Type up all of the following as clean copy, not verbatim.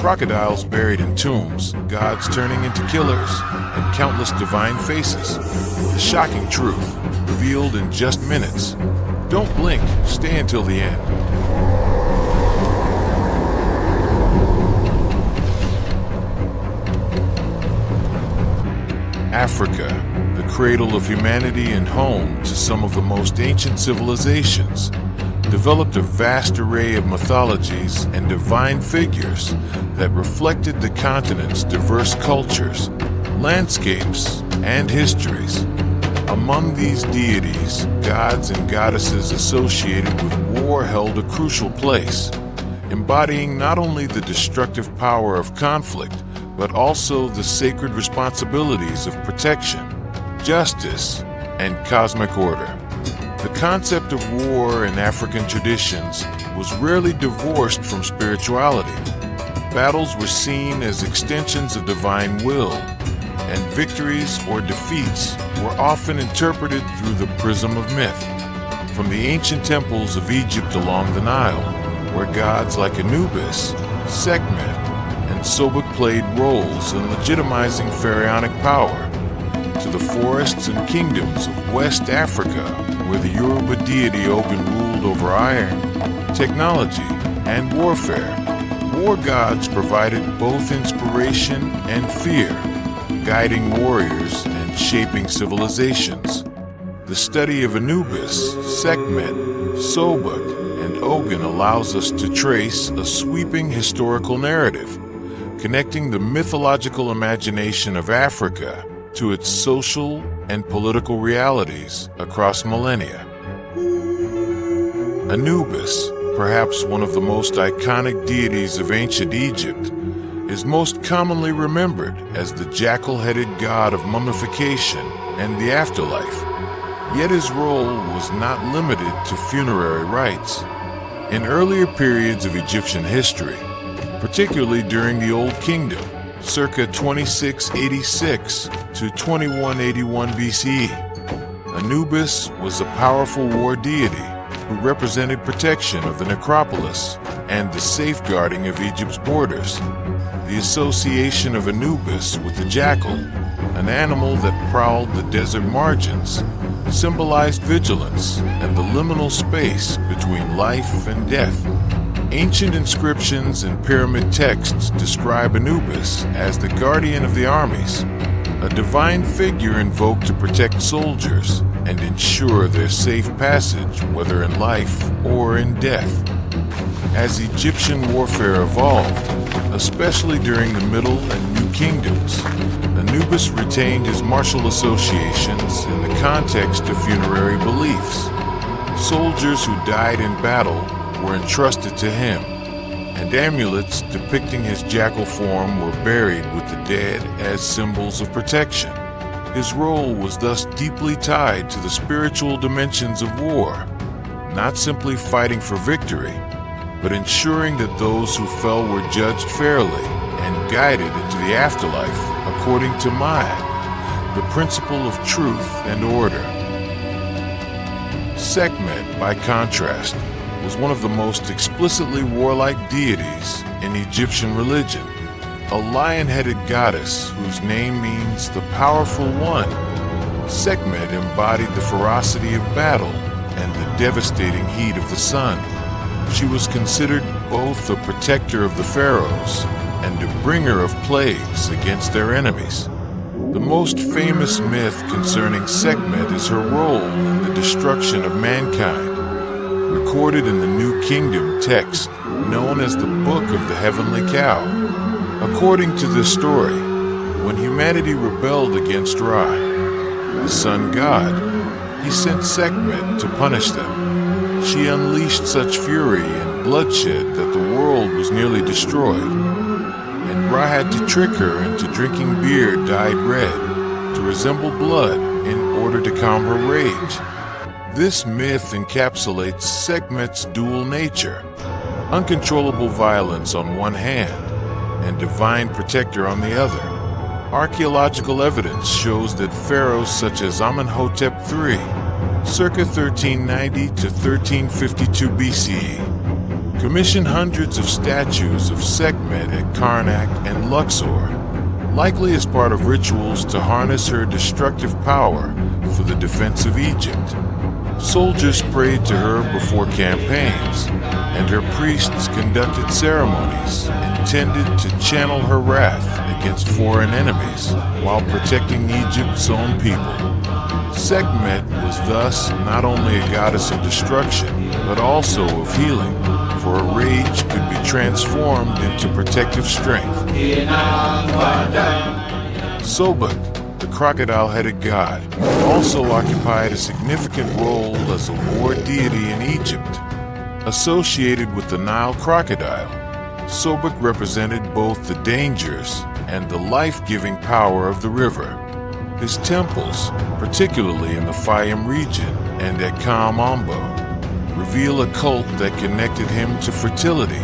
crocodiles buried in tombs, gods turning into killers, and countless divine faces. The shocking truth, revealed in just minutes. Don't blink, stay until the end. Africa, the cradle of humanity and home to some of the most ancient civilizations, developed a vast array of mythologies and divine figures that reflected the continent's diverse cultures, landscapes, and histories. Among these deities, gods and goddesses associated with war held a crucial place, embodying not only the destructive power of conflict, but also the sacred responsibilities of protection, justice, and cosmic order. The concept of war in African traditions was rarely divorced from spirituality. Battles were seen as extensions of divine will, and victories or defeats were often interpreted through the prism of myth. From the ancient temples of Egypt along the Nile, where gods like Anubis, Sekhmet, and Sobek played roles in legitimizing pharaonic power, to the forests and kingdoms of West Africa, where the Yoruba deity Ogun ruled over iron, technology, and warfare. War gods provided both inspiration and fear, guiding warriors and shaping civilizations. The study of Anubis, Sekhmet, Sobek, and Ogun allows us to trace a sweeping historical narrative, connecting the mythological imagination of Africa to its social and political realities across millennia. Anubis, perhaps one of the most iconic deities of ancient Egypt, is most commonly remembered as the jackal-headed god of mummification and the afterlife. Yet his role was not limited to funerary rites. In earlier periods of Egyptian history, particularly during the Old Kingdom, circa 2686 to 2181 BCE, Anubis was a powerful war deity who represented protection of the necropolis and the safeguarding of Egypt's borders. The association of Anubis with the jackal, an animal that prowled the desert margins, symbolized vigilance and the liminal space between life and death. Ancient inscriptions and pyramid texts describe Anubis as the guardian of the armies, a divine figure invoked to protect soldiers and ensure their safe passage, whether in life or in death. As Egyptian warfare evolved, especially during the Middle and New Kingdoms, Anubis retained his martial associations in the context of funerary beliefs. Soldiers who died in battle were entrusted to him, and amulets depicting his jackal form were buried with the dead as symbols of protection. His role was thus deeply tied to the spiritual dimensions of war, not simply fighting for victory, but ensuring that those who fell were judged fairly and guided into the afterlife according to Ma'at, the principle of truth and order. Sekhmet, by contrast, was one of the most explicitly warlike deities in Egyptian religion, a lion-headed goddess whose name means the powerful one. Sekhmet embodied the ferocity of battle and the devastating heat of the sun. She was considered both the protector of the pharaohs and a bringer of plagues against their enemies. The most famous myth concerning Sekhmet is her role in the destruction of mankind, recorded in the New Kingdom text known as the Book of the Heavenly Cow. According to this story, when humanity rebelled against Ra, the sun god, he sent Sekhmet to punish them. She unleashed such fury and bloodshed that the world was nearly destroyed, and Ra had to trick her into drinking beer dyed red to resemble blood in order to calm her rage. This myth encapsulates Sekhmet's dual nature, uncontrollable violence on one hand and divine protector on the other. Archaeological evidence shows that pharaohs such as Amenhotep III, circa 1390 to 1352 BCE, commissioned hundreds of statues of Sekhmet at Karnak and Luxor, likely as part of rituals to harness her destructive power for the defense of Egypt. Soldiers prayed to her before campaigns, and her priests conducted ceremonies intended to channel her wrath against foreign enemies while protecting Egypt's own people. Sekhmet was thus not only a goddess of destruction, but also of healing, for her rage could be transformed into protective strength. Sobek, the crocodile-headed god, also occupied a significant role as a war deity in Egypt. Associated with the Nile crocodile, Sobek represented both the dangers and the life-giving power of the river. His temples, particularly in the Fayum region and at Kamambo, reveal a cult that connected him to fertility,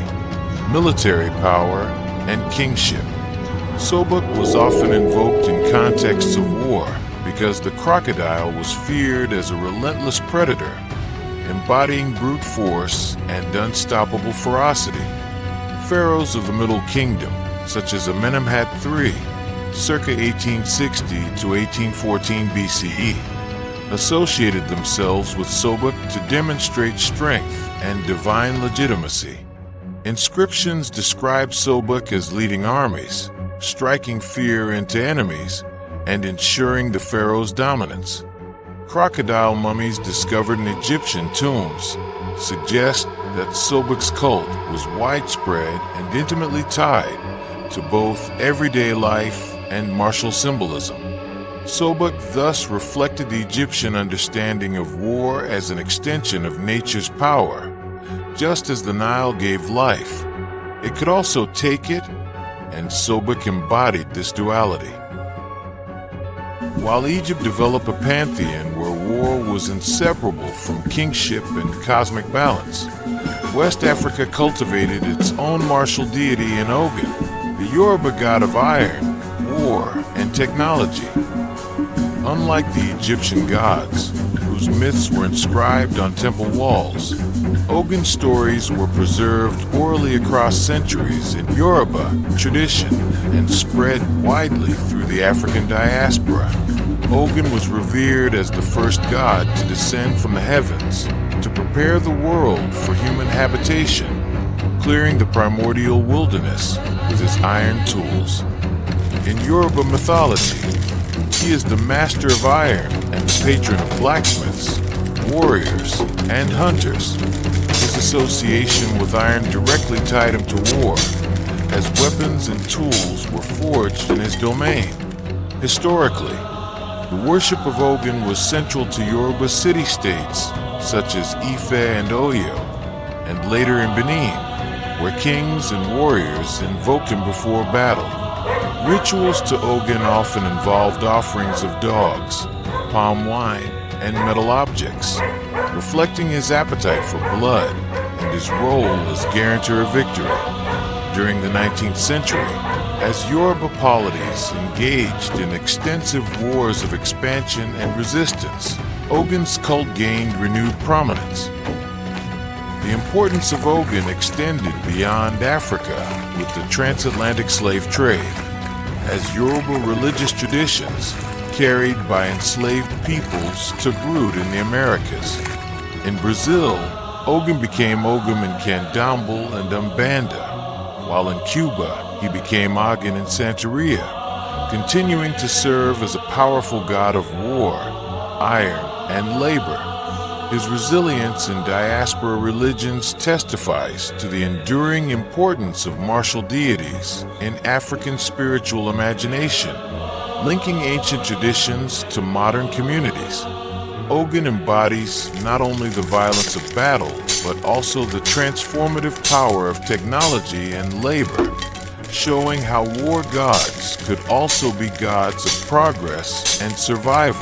military power, and kingship. Sobek was often invoked in contexts of war because the crocodile was feared as a relentless predator, embodying brute force and unstoppable ferocity. Pharaohs of the Middle Kingdom, such as Amenemhat III, circa 1860 to 1814 BCE, associated themselves with Sobek to demonstrate strength and divine legitimacy. Inscriptions describe Sobek as leading armies, striking fear into enemies, and ensuring the pharaoh's dominance. Crocodile mummies discovered in Egyptian tombs suggest that Sobek's cult was widespread and intimately tied to both everyday life and martial symbolism. Sobek thus reflected the Egyptian understanding of war as an extension of nature's power. Just as the Nile gave life, it could also take it, and Sobek embodied this duality. While Egypt developed a pantheon where war was inseparable from kingship and cosmic balance, West Africa cultivated its own martial deity in Ogun, the Yoruba god of iron, war, and technology. Unlike the Egyptian gods, whose myths were inscribed on temple walls, Ogun stories were preserved orally across centuries in Yoruba tradition and spread widely through the African diaspora. Ogun was revered as the first god to descend from the heavens to prepare the world for human habitation, clearing the primordial wilderness with his iron tools. In Yoruba mythology, he is the master of iron and the patron of blacksmiths, warriors, and hunters. His association with iron directly tied him to war, as weapons and tools were forged in his domain. Historically, the worship of Ogun was central to Yoruba city-states such as Ife and Oyo, and later in Benin, where kings and warriors invoked him before battle. Rituals to Ogun often involved offerings of dogs, palm wine, and metal objects, reflecting his appetite for blood and his role as guarantor of victory. During the 19th century, as Yoruba polities engaged in extensive wars of expansion and resistance, Ogun's cult gained renewed prominence. The importance of Ogun extended beyond Africa with the transatlantic slave trade, as Yoruba religious traditions carried by enslaved peoples took root in the Americas. In Brazil, Ogun became Ogum in Candomblé and Umbanda, while in Cuba he became Ogun in Santeria, continuing to serve as a powerful god of war, iron, and labor. His resilience in diaspora religions testifies to the enduring importance of martial deities in African spiritual imagination, linking ancient traditions to modern communities. Ogun embodies not only the violence of battle, but also the transformative power of technology and labor, showing how war gods could also be gods of progress and survival.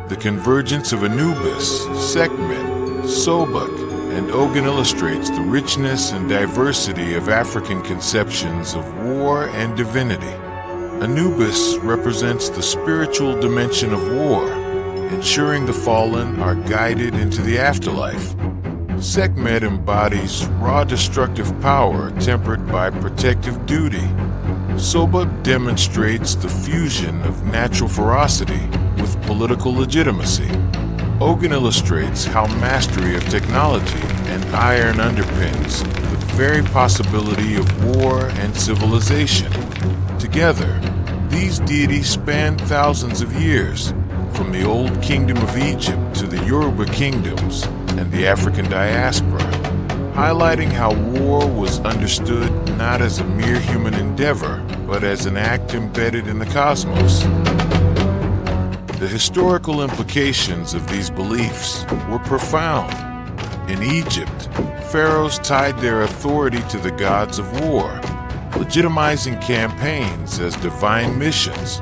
The convergence of Anubis, Sekhmet, Sobek, and Ogun illustrates the richness and diversity of African conceptions of war and divinity. Anubis represents the spiritual dimension of war, ensuring the fallen are guided into the afterlife. Sekhmet embodies raw destructive power tempered by protective duty. Sobek demonstrates the fusion of natural ferocity with political legitimacy. Ogun illustrates how mastery of technology and iron underpins the very possibility of war and civilization. Together, these deities span thousands of years, from the old kingdom of Egypt to the Yoruba kingdoms and the African diaspora, highlighting how war was understood not as a mere human endeavor, but as an act embedded in the cosmos. The historical implications of these beliefs were profound. In Egypt, pharaohs tied their authority to the gods of war, legitimizing campaigns as divine missions.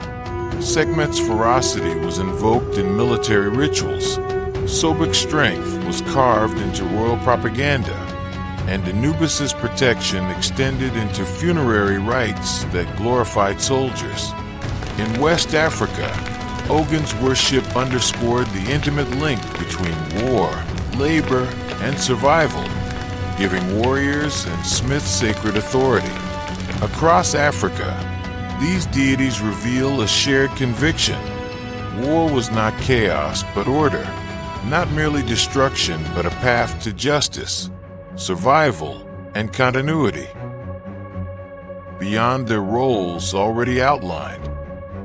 Sekhmet's ferocity was invoked in military rituals. Sobek's strength was carved into royal propaganda, and Anubis's protection extended into funerary rites that glorified soldiers. In West Africa, Ogun's worship underscored the intimate link between war, labor, and survival, giving warriors and smiths sacred authority. Across Africa, these deities reveal a shared conviction. War was not chaos, but order. Not merely destruction, but a path to justice, survival, and continuity. Beyond their roles already outlined,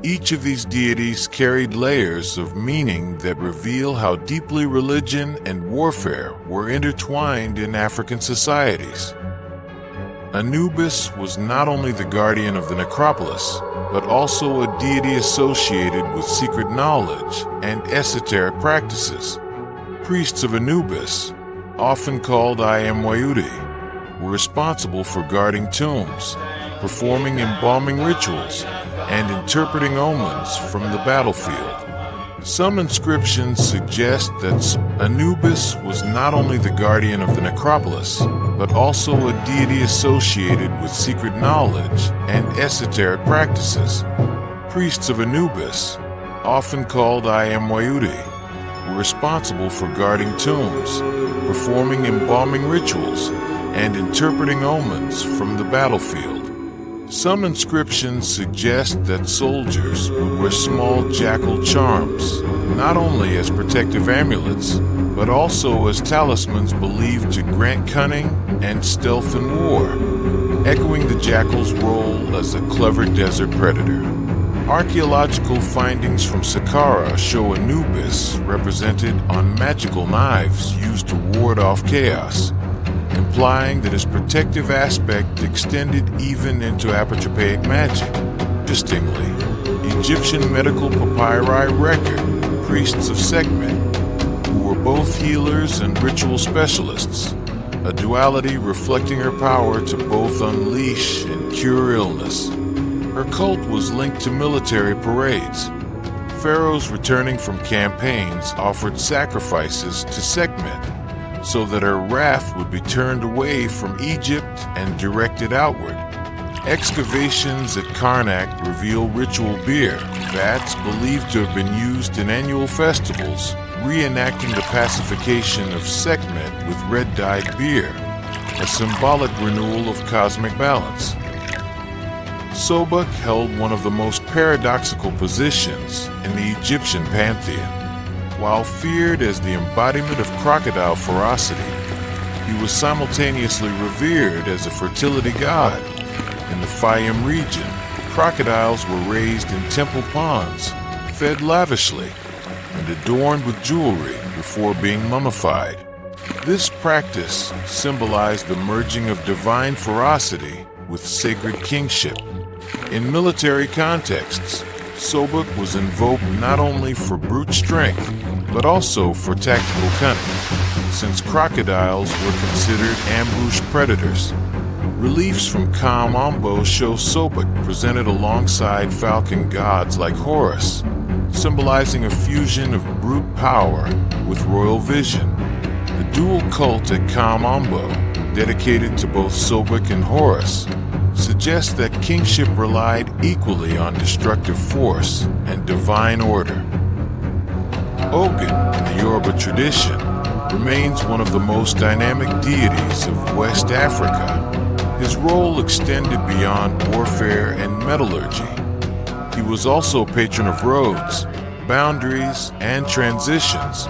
each of these deities carried layers of meaning that reveal how deeply religion and warfare were intertwined in African societies. Anubis was not only the guardian of the necropolis, but also a deity associated with secret knowledge and esoteric practices. Priests of Anubis, often called Imwayudi, were responsible for guarding tombs, performing embalming rituals, and interpreting omens from the battlefield. Some inscriptions suggest that Anubis was not only the guardian of the necropolis, but also a deity associated with secret knowledge and esoteric practices. Priests of Anubis, often called Imwayudi, were responsible for guarding tombs, performing embalming rituals, and interpreting omens from the battlefield. Some inscriptions suggest that soldiers would wear small jackal charms, not only as protective amulets, but also as talismans believed to grant cunning and stealth in war, echoing the jackal's role as a clever desert predator. Archaeological findings from Saqqara show Anubis represented on magical knives used to ward off chaos, implying that his protective aspect extended even into apotropaic magic. Interestingly, Egyptian medical papyri record priests of Sekhmet, who were both healers and ritual specialists, a duality reflecting her power to both unleash and cure illness. Her cult was linked to military parades. Pharaohs returning from campaigns offered sacrifices to Sekhmet, so that her wrath would be turned away from Egypt and directed outward. Excavations at Karnak reveal ritual beer, vats believed to have been used in annual festivals, reenacting the pacification of Sekhmet with red-dyed beer, a symbolic renewal of cosmic balance. Sobek held one of the most paradoxical positions in the Egyptian pantheon. While feared as the embodiment of crocodile ferocity, he was simultaneously revered as a fertility god. In the Fayum region, crocodiles were raised in temple ponds, fed lavishly, and adorned with jewelry before being mummified. This practice symbolized the merging of divine ferocity with sacred kingship. In military contexts, Sobek was invoked not only for brute strength, but also for tactical cunning, since crocodiles were considered ambush predators. Reliefs from Ka-Mambo show Sobek presented alongside falcon gods like Horus, symbolizing a fusion of brute power with royal vision. The dual cult at Ka-Mambo, dedicated to both Sobek and Horus, suggests that kingship relied equally on destructive force and divine order. Ogun, in the Yoruba tradition, remains one of the most dynamic deities of West Africa. His role extended beyond warfare and metallurgy. He was also patron of roads, boundaries, and transitions.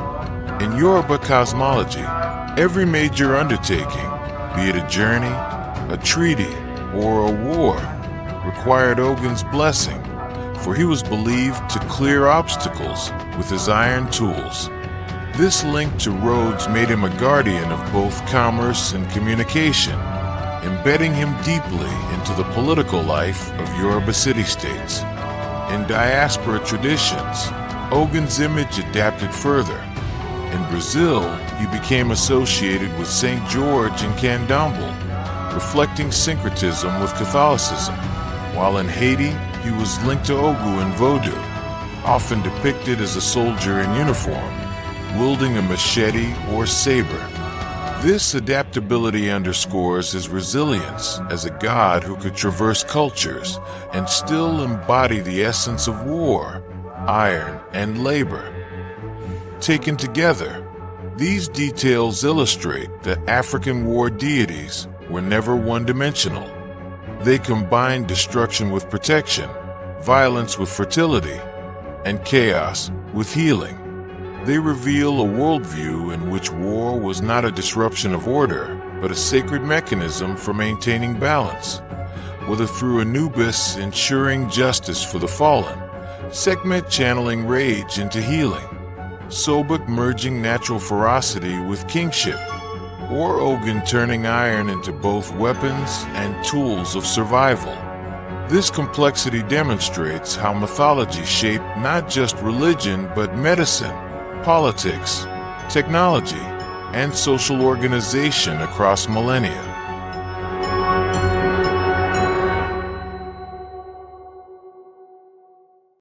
In Yoruba cosmology, every major undertaking, be it a journey, a treaty, or a war, required Ogun's blessing, for he was believed to clear obstacles with his iron tools. This link to roads made him a guardian of both commerce and communication, embedding him deeply into the political life of Yoruba city-states. In diaspora traditions, Ogun's image adapted further. In Brazil, he became associated with St. George and Candomblé, reflecting syncretism with Catholicism, while in Haiti, he was linked to Ogun in Vodou, often depicted as a soldier in uniform, wielding a machete or saber. This adaptability underscores his resilience as a god who could traverse cultures and still embody the essence of war, iron, and labor. Taken together, these details illustrate that African war deities were never one-dimensional. They combined destruction with protection, violence with fertility, and chaos with healing. They reveal a worldview in which war was not a disruption of order, but a sacred mechanism for maintaining balance, whether through Anubis ensuring justice for the fallen, Sekhmet channeling rage into healing, Sobek merging natural ferocity with kingship, or Ogun turning iron into both weapons and tools of survival. This complexity demonstrates how mythology shaped not just religion but medicine, politics, technology, and social organization across millennia.